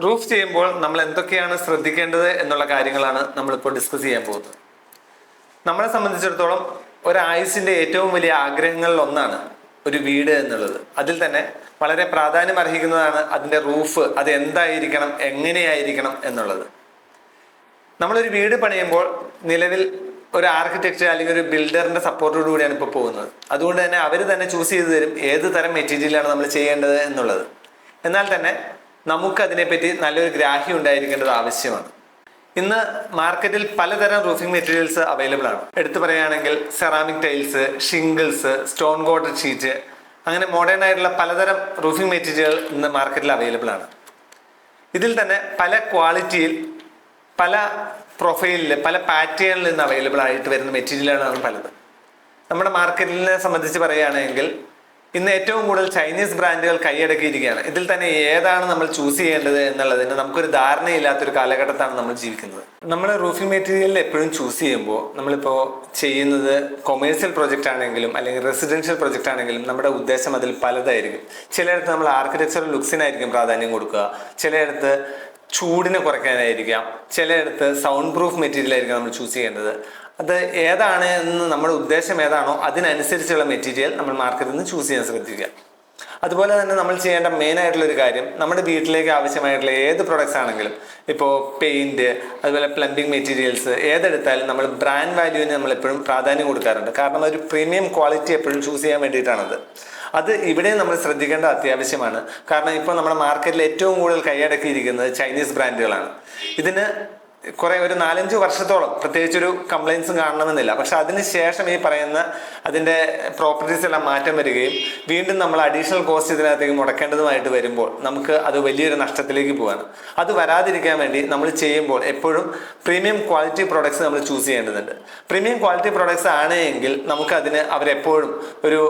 Roof ചെയ്യുമ്പോൾ നമ്മൾ എന്തൊക്കെയാണ് ശ്രദ്ധിക്കേണ്ടത് എന്നുള്ള കാര്യങ്ങളാണ് നമ്മളിപ്പോൾ ഡിസ്കസ് ചെയ്യാൻ പോകുന്നത്. നമ്മളെ സംബന്ധിച്ചിടത്തോളം ഒരായുസിന്റെ ഏറ്റവും വലിയ ആഗ്രഹങ്ങളിൽ ഒന്നാണ് ഒരു വീട് എന്നുള്ളത്. അതിൽ തന്നെ വളരെ പ്രാധാന്യം അർഹിക്കുന്നതാണ് അതിന്റെ റൂഫ്. അത് എന്തായിരിക്കണം, എങ്ങനെയായിരിക്കണം എന്നുള്ളത്. നമ്മളൊരു വീട് പണിയുമ്പോൾ നിലവിൽ ഒരു ആർക്കിടെക്ചർ അല്ലെങ്കിൽ ഒരു ബിൽഡറിന്റെ സപ്പോർട്ടോടു കൂടിയാണ് ഇപ്പോൾ പോകുന്നത്. അതുകൊണ്ട് തന്നെ അവർ തന്നെ ചൂസ് ചെയ്ത് തരും ഏത് തരം മെറ്റീരിയലാണ് നമ്മൾ ചെയ്യേണ്ടത് എന്നുള്ളത്. എന്നാൽ തന്നെ നമുക്ക് അതിനെപ്പറ്റി നല്ലൊരു ഗ്രാഹ്യം ഉണ്ടായിരിക്കേണ്ടത് ആവശ്യമാണ്. ഇന്ന് മാർക്കറ്റിൽ പലതരം റൂഫിംഗ് മെറ്റീരിയൽസ് അവൈലബിൾ ആണ്. എടുത്തു പറയുകയാണെങ്കിൽ ceramic tiles, shingles, stone quoted sheet, അങ്ങനെ മോഡേൺ ആയിട്ടുള്ള പലതരം റൂഫിംഗ് മെറ്റീരിയൽ ഇന്ന് മാർക്കറ്റിൽ അവൈലബിൾ ആണ്. ഇതിൽ തന്നെ പല ക്വാളിറ്റിയിൽ, പല പ്രൊഫൈലിൽ, പല പാറ്റേണിൽ നിന്ന് അവൈലബിൾ ആയിട്ട് വരുന്ന മെറ്റീരിയലാണ് പലത്. നമ്മുടെ മാർക്കറ്റിനെ സംബന്ധിച്ച് പറയുകയാണെങ്കിൽ ഇന്ന് ഏറ്റവും കൂടുതൽ ചൈനീസ് ബ്രാൻഡുകൾ കൈയടക്കിയിരിക്കുകയാണ്. ഇതിൽ തന്നെ ഏതാണ് നമ്മൾ ചൂസ് ചെയ്യേണ്ടത് എന്നുള്ളതിന് നമുക്കൊരു ധാരണയില്ലാത്തൊരു കാലഘട്ടത്താണ് നമ്മൾ ജീവിക്കുന്നത്. നമ്മൾ റൂഫിംഗ് മെറ്റീരിയലിൽ എപ്പോഴും ചൂസ് ചെയ്യുമ്പോൾ നമ്മളിപ്പോൾ ചെയ്യുന്നത് കൊമേഴ്സ്യൽ പ്രൊജക്റ്റ് ആണെങ്കിലും അല്ലെങ്കിൽ റെസിഡൻഷ്യൽ പ്രൊജക്റ്റ് ആണെങ്കിലും നമ്മുടെ ഉദ്ദേശം അതിൽ പലതായിരിക്കും. ചിലയിടത്ത് നമ്മൾ ആർക്കിടെക്ചറൽ ലുക്സിനായിരിക്കും പ്രാധാന്യം കൊടുക്കുക, ചിലയിടത്ത് ചൂടിനെ കുറയ്ക്കാനായിരിക്കാം, ചിലയിടത്ത് സൗണ്ട് പ്രൂഫ് മെറ്റീരിയൽ ആയിരിക്കും നമ്മൾ ചൂസ് ചെയ്യേണ്ടത്. അത് ഏതാണ് എന്ന് നമ്മുടെ ഉദ്ദേശം ഏതാണോ അതിനനുസരിച്ചുള്ള മെറ്റീരിയൽ നമ്മൾ മാർക്കറ്റിൽ നിന്ന് ചൂസ് ചെയ്യാൻ ശ്രദ്ധിക്കുക. അതുപോലെ തന്നെ നമ്മൾ ചെയ്യേണ്ട മെയിൻ ആയിട്ടുള്ള ഒരു കാര്യം, നമ്മുടെ വീട്ടിലേക്ക് ആവശ്യമായിട്ടുള്ള ഏത് പ്രൊഡക്ട്സ് ആണെങ്കിലും, ഇപ്പോൾ പെയിന്റ്, അതുപോലെ പ്ലംബിംഗ് മെറ്റീരിയൽസ്, ഏതെടുത്താലും നമ്മൾ ബ്രാൻഡ് വാല്യൂവിന് നമ്മൾ എപ്പോഴും പ്രാധാന്യം കൊടുക്കാറുണ്ട്. കാരണം ഒരു പ്രീമിയം ക്വാളിറ്റി എപ്പോഴും ചൂസ് ചെയ്യാൻ വേണ്ടിയിട്ടാണത്. അത് ഇവിടെ നമ്മൾ ശ്രദ്ധിക്കേണ്ട അത്യാവശ്യമാണ്. കാരണം ഇപ്പോൾ നമ്മുടെ മാർക്കറ്റിൽ ഏറ്റവും കൂടുതൽ കൈയടക്കിയിരിക്കുന്നത് ചൈനീസ് ബ്രാൻഡുകളാണ്. ഇതിന് ഒരു 4-5 വർഷത്തോളം പ്രത്യേകിച്ചൊരു കംപ്ലൈൻസും കാണണമെന്നില്ല. പക്ഷെ അതിനുശേഷം ഈ പറയുന്ന അതിൻ്റെ പ്രോപ്പർട്ടീസ് എല്ലാം മാറ്റം വരികയും വീണ്ടും നമ്മൾ അഡീഷണൽ കോസ്റ്റ് ഇതിനകത്തേക്ക് മുടക്കേണ്ടതുമായിട്ട് വരുമ്പോൾ നമുക്ക് അത് വലിയൊരു നഷ്ടത്തിലേക്ക് പോവാണ്. അത് വരാതിരിക്കാൻ വേണ്ടി നമ്മൾ ചെയ്യുമ്പോൾ എപ്പോഴും പ്രീമിയം ക്വാളിറ്റി പ്രോഡക്ട്സ് നമ്മൾ ചൂസ് ചെയ്യേണ്ടതുണ്ട്. പ്രീമിയം ക്വാളിറ്റി പ്രോഡക്ട്സ് ആണെങ്കിൽ നമുക്കതിന് അവരെപ്പോഴും ഒരു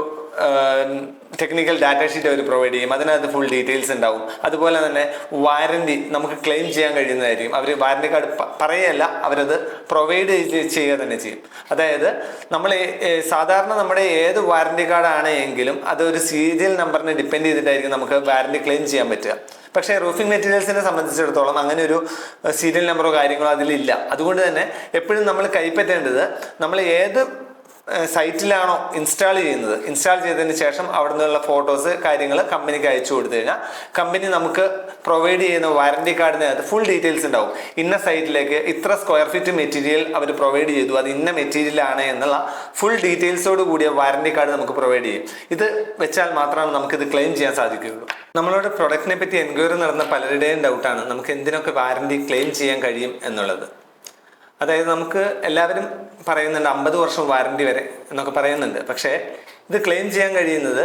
ടെക്നിക്കൽ ഡാറ്റ ഷീറ്റ് അവർ പ്രൊവൈഡ് ചെയ്യും. അതിനകത്ത് ഫുൾ ഡീറ്റെയിൽസ് ഉണ്ടാവും. അതുപോലെ തന്നെ വാറണ്ടി നമുക്ക് ക്ലെയിം ചെയ്യാൻ കഴിയുന്നതായിരിക്കും. അവർ വാറണ്ടി കാർഡ് പറയുകയല്ല, അവരത് പ്രൊവൈഡ് ചെയ്യുക തന്നെ ചെയ്യും. അതായത് നമ്മൾ സാധാരണ നമ്മുടെ ഏത് വാറണ്ടി കാർഡ് ആണെങ്കിലും അതൊരു സീരിയൽ നമ്പറിനെ ഡിപ്പെൻഡ് ചെയ്തിട്ടായിരിക്കും നമുക്ക് വാറണ്ടി ക്ലെയിം ചെയ്യാൻ പറ്റുക. പക്ഷേ റൂഫിംഗ് മെറ്റീരിയൽസിനെ സംബന്ധിച്ചിടത്തോളം അങ്ങനെ ഒരു സീരിയൽ നമ്പറോ കാര്യങ്ങളോ അതിലില്ല. അതുകൊണ്ട് തന്നെ എപ്പോഴും നമ്മൾ കൈപ്പറ്റേണ്ടത്, നമ്മൾ ഏത് സൈറ്റിലാണോ ഇൻസ്റ്റാൾ ചെയ്തതിന് ശേഷം അവിടെ നിന്നുള്ള ഫോട്ടോസ് കാര്യങ്ങൾ കമ്പനിക്ക് അയച്ചു കൊടുത്തു കഴിഞ്ഞാൽ കമ്പനി നമുക്ക് പ്രൊവൈഡ് ചെയ്യുന്ന വാറണ്ടി കാർഡിനകത്ത് ഫുൾ ഡീറ്റെയിൽസ് ഉണ്ടാവും. ഇന്ന സൈറ്റിലേക്ക് ഇത്ര സ്ക്വയർ ഫീറ്റ് മെറ്റീരിയൽ അവർ പ്രൊവൈഡ് ചെയ്തു, അത് ഇന്ന മെറ്റീരിയൽ ആണ് എന്നുള്ള ഫുൾ ഡീറ്റെയിൽസോട് കൂടിയ വാറണ്ടി കാർഡ് നമുക്ക് പ്രൊവൈഡ് ചെയ്യും. ഇത് വെച്ചാൽ മാത്രമാണ് നമുക്കിത് ക്ലെയിം ചെയ്യാൻ സാധിക്കുകയുള്ളൂ. നമ്മളോട് പ്രൊഡക്റ്റിനെ പറ്റി എൻക്വയറി നടന്ന പലരുടെയും ഡൗട്ടാണ് നമുക്ക് എന്തിനൊക്കെ വാറണ്ടി ക്ലെയിം ചെയ്യാൻ കഴിയും എന്നുള്ളത്. അതായത് നമുക്ക് എല്ലാവരും പറയുന്നുണ്ട് 50 വർഷം വാറണ്ടി വരെ എന്നൊക്കെ പറയുന്നുണ്ട്. പക്ഷേ ഇത് ക്ലെയിം ചെയ്യാൻ കഴിയുന്നത്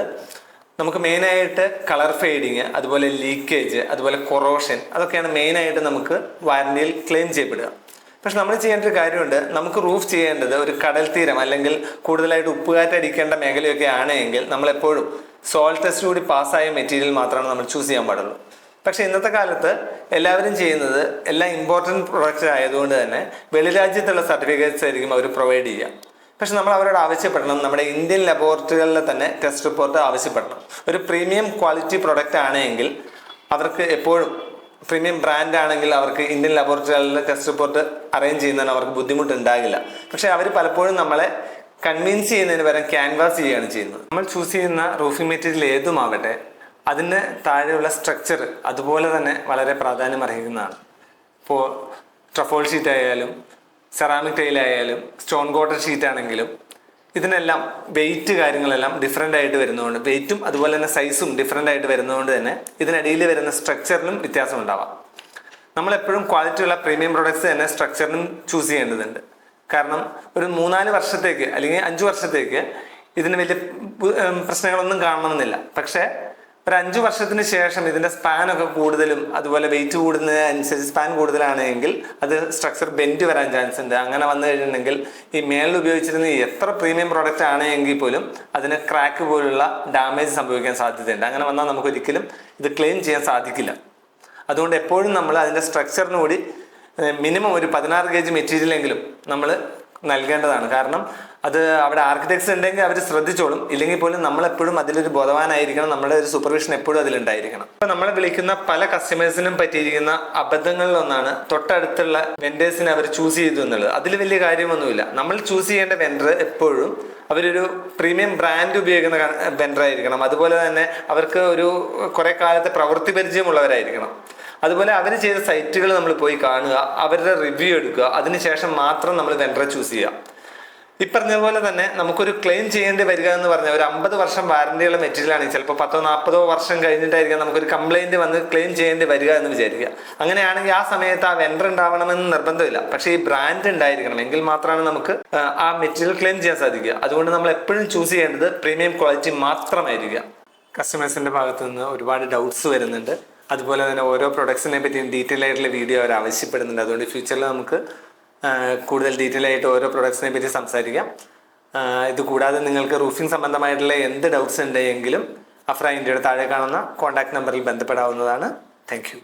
നമുക്ക് മെയിനായിട്ട് കളർ ഫെയ്ഡിങ്, അതുപോലെ ലീക്കേജ്, അതുപോലെ കൊറോഷൻ, അതൊക്കെയാണ് മെയിനായിട്ട് നമുക്ക് വാറണ്ടിയിൽ ക്ലെയിം ചെയ്യപ്പെടുക. പക്ഷെ നമ്മൾ ചെയ്യേണ്ട ഒരു കാര്യമുണ്ട്. നമുക്ക് റൂഫ് ചെയ്യേണ്ടത് ഒരു കടൽ തീരം അല്ലെങ്കിൽ കൂടുതലായിട്ട് ഉപ്പുകാറ്റടിക്കേണ്ട മേഖലയൊക്കെ ആണെങ്കിൽ നമ്മളെപ്പോഴും സോൾ ടെസ്റ്റ് കൂടി പാസ്സായ മെറ്റീരിയൽ മാത്രമാണ് നമ്മൾ ചൂസ് ചെയ്യാൻ പാടുള്ളൂ. പക്ഷെ ഇന്നത്തെ കാലത്ത് എല്ലാവരും ചെയ്യുന്നത് എല്ലാം ഇമ്പോർട്ടൻറ്റ് പ്രൊഡക്റ്റ് ആയതുകൊണ്ട് തന്നെ വെളിരാജ്യത്തുള്ള സർട്ടിഫിക്കറ്റ്സ് ആയിരിക്കും അവർ പ്രൊവൈഡ് ചെയ്യുക. പക്ഷെ നമ്മൾ അവരോട് ആവശ്യപ്പെടണം, നമ്മുടെ ഇന്ത്യൻ ലബോറട്ടറികളിലെ തന്നെ ടെസ്റ്റ് റിപ്പോർട്ട് ആവശ്യപ്പെടണം. ഒരു പ്രീമിയം ക്വാളിറ്റി പ്രൊഡക്റ്റ് ആണെങ്കിൽ അവർക്ക് എപ്പോഴും, പ്രീമിയം ബ്രാൻഡ് ആണെങ്കിൽ അവർക്ക് ഇന്ത്യൻ ലബോറട്ടറികളിലെ ടെസ്റ്റ് റിപ്പോർട്ട് അറേഞ്ച് ചെയ്യുന്നതിന് അവർക്ക് ബുദ്ധിമുട്ടുണ്ടാകില്ല. പക്ഷെ അവർ പലപ്പോഴും നമ്മളെ കൺവിൻസ് ചെയ്യുന്നതിന് പകരം ക്യാൻവാസ് ചെയ്യുകയാണ് ചെയ്യുന്നത്. നമ്മൾ ചൂസ് ചെയ്യുന്ന റൂഫിംഗ് മെറ്റീരിയൽ ഏതുമാവട്ടെ അതിന് താഴെയുള്ള സ്ട്രക്ചർ അതുപോലെ തന്നെ വളരെ പ്രാധാന്യം അർഹിക്കുന്നതാണ്. ഇപ്പോൾ ട്രഫോൾ ഷീറ്റ് ആയാലും സെറാമിക് ടൈൽ ആയാലും സ്റ്റോൺ കോട്ടഡ് ഷീറ്റ് ആണെങ്കിലും ഇതിനെല്ലാം വെയിറ്റ് കാര്യങ്ങളെല്ലാം ഡിഫറെൻ്റ് ആയിട്ട് വരുന്നതുകൊണ്ട്, വെയിറ്റും അതുപോലെ തന്നെ സൈസും ഡിഫറെൻ്റ് ആയിട്ട് വരുന്നതുകൊണ്ട് തന്നെ ഇതിനിടയിൽ വരുന്ന സ്ട്രക്ചറിലും വ്യത്യാസം ഉണ്ടാവാം. നമ്മളെപ്പോഴും ക്വാളിറ്റിയുള്ള പ്രീമിയം പ്രൊഡക്ട്സ് തന്നെ സ്ട്രക്ചറിനും ചൂസ് ചെയ്യേണ്ടതുണ്ട്. കാരണം ഒരു 3-4 വർഷത്തേക്ക് അല്ലെങ്കിൽ 5 വർഷത്തേക്ക് ഇതിന് വലിയ പ്രശ്നങ്ങളൊന്നും കാണണമെന്നില്ല. പക്ഷേ ഒരു 5 വർഷത്തിന് ശേഷം ഇതിന്റെ സ്പാനൊക്കെ കൂടുതലും അതുപോലെ വെയിറ്റ് കൂടുന്നതിനനുസരിച്ച് സ്പാൻ കൂടുതലാണെങ്കിൽ അത് സ്ട്രക്ചർ ബെൻഡ് വരാൻ ചാൻസ് ഉണ്ട്. അങ്ങനെ വന്നു കഴിഞ്ഞിട്ടുണ്ടെങ്കിൽ ഈ മേളിൽ ഉപയോഗിച്ചിരുന്ന എത്ര പ്രീമിയം പ്രോഡക്റ്റ് ആണെങ്കിൽ പോലും അതിന് ക്രാക്ക് പോലുള്ള ഡാമേജ് സംഭവിക്കാൻ സാധ്യതയുണ്ട്. അങ്ങനെ വന്നാൽ നമുക്ക് ഒരിക്കലും ഇത് ക്ലെയിം ചെയ്യാൻ സാധിക്കില്ല. അതുകൊണ്ട് എപ്പോഴും നമ്മൾ അതിൻ്റെ സ്ട്രക്ചറിന് കൂടി മിനിമം ഒരു 16 gauge മെറ്റീരിയലെങ്കിലും നമ്മൾ നൽകേണ്ടതാണ്. കാരണം അത് അവിടെ ആർക്കിടെക്ട്സ് ഉണ്ടെങ്കിൽ അവർ ശ്രദ്ധിച്ചോളും, ഇല്ലെങ്കിൽ പോലും നമ്മളെപ്പോഴും അതിലൊരു ബോധവാനായിരിക്കണം, നമ്മുടെ ഒരു സൂപ്പർവിഷൻ എപ്പോഴും അതിലുണ്ടായിരിക്കണം. ഇപ്പൊ നമ്മളെ വിളിക്കുന്ന പല കസ്റ്റമേഴ്സിനും പറ്റിയിരിക്കുന്ന അബദ്ധങ്ങളിലൊന്നാണ് തൊട്ടടുത്തുള്ള വെൻഡേഴ്സിനെ അവർ ചൂസ് ചെയ്തു എന്നുള്ളത്. അതിൽ വലിയ കാര്യമൊന്നുമില്ല. നമ്മൾ ചൂസ് ചെയ്യേണ്ട വെൻഡർ എപ്പോഴും അവരൊരു പ്രീമിയം ബ്രാൻഡ് ഉപയോഗിക്കുന്ന വെൻഡർ ആയിരിക്കണം. അതുപോലെ തന്നെ അവർക്ക് ഒരു കുറെ കാലത്തെ പ്രവൃത്തി പരിചയമുള്ളവരായിരിക്കണം. അതുപോലെ അവർ ചെയ്ത സൈറ്റുകൾ നമ്മൾ പോയി കാണുക, അവരുടെ റിവ്യൂ എടുക്കുക, അതിനുശേഷം മാത്രം നമ്മൾ വെൻഡറെ ചൂസ് ചെയ്യുക. ഈ പറഞ്ഞതുപോലെ തന്നെ നമുക്കൊരു ക്ലെയിം ചെയ്യേണ്ടി വരിക എന്ന് പറഞ്ഞാൽ ഒരു 50 വർഷം വാറന്റിയുള്ള മെറ്റീരിയൽ ആണെങ്കിൽ ചിലപ്പോൾ 10-40 വർഷം കഴിഞ്ഞിട്ടായിരിക്കും നമുക്കൊരു കംപ്ലൈന്റ് വന്ന് ക്ലെയിം ചെയ്യേണ്ടി വരിക എന്ന് വിചാരിക്കുക. അങ്ങനെയാണെങ്കിൽ ആ സമയത്ത് ആ വെൻഡർ ഉണ്ടാവണമെന്ന് നിർബന്ധമില്ല. പക്ഷേ ഈ ബ്രാൻഡ് ഉണ്ടായിരിക്കണം, എങ്കിൽ മാത്രമാണ് നമുക്ക് ആ മെറ്റീരിയൽ ക്ലെയിം ചെയ്യാൻ സാധിക്കുക. അതുകൊണ്ട് നമ്മൾ എപ്പോഴും ചൂസ് ചെയ്യേണ്ടത് പ്രീമിയം ക്വാളിറ്റി മാത്രമായിരിക്കുക. കസ്റ്റമേഴ്സിന്റെ ഭാഗത്ത് നിന്ന് ഒരുപാട് ഡൗട്ട്സ് വരുന്നുണ്ട്. അതുപോലെ തന്നെ ഓരോ പ്രൊഡക്ട്സിനെ പറ്റിയും ഡീറ്റെയിൽ ആയിട്ടുള്ള വീഡിയോ അവർ ആവശ്യപ്പെടുന്നുണ്ട്. അതുകൊണ്ട് ഫ്യൂച്ചറിൽ നമുക്ക് കൂടുതൽ ഡീറ്റെയിൽ ആയിട്ട് ഓരോ പ്രൊഡക്ട്സിനെ പറ്റി സംസാരിക്കാം. ഇത് കൂടാതെ നിങ്ങൾക്ക് റൂഫിംഗ് സംബന്ധമായിട്ടുള്ള എന്ത് ഡൗട്ട്സ് ഉണ്ടെങ്കിലും അഫ്ര ഇന്ത്യയുടെ താഴെ കാണുന്ന കോൺടാക്ട് നമ്പറിൽ ബന്ധപ്പെടാവുന്നതാണ്. Thank you.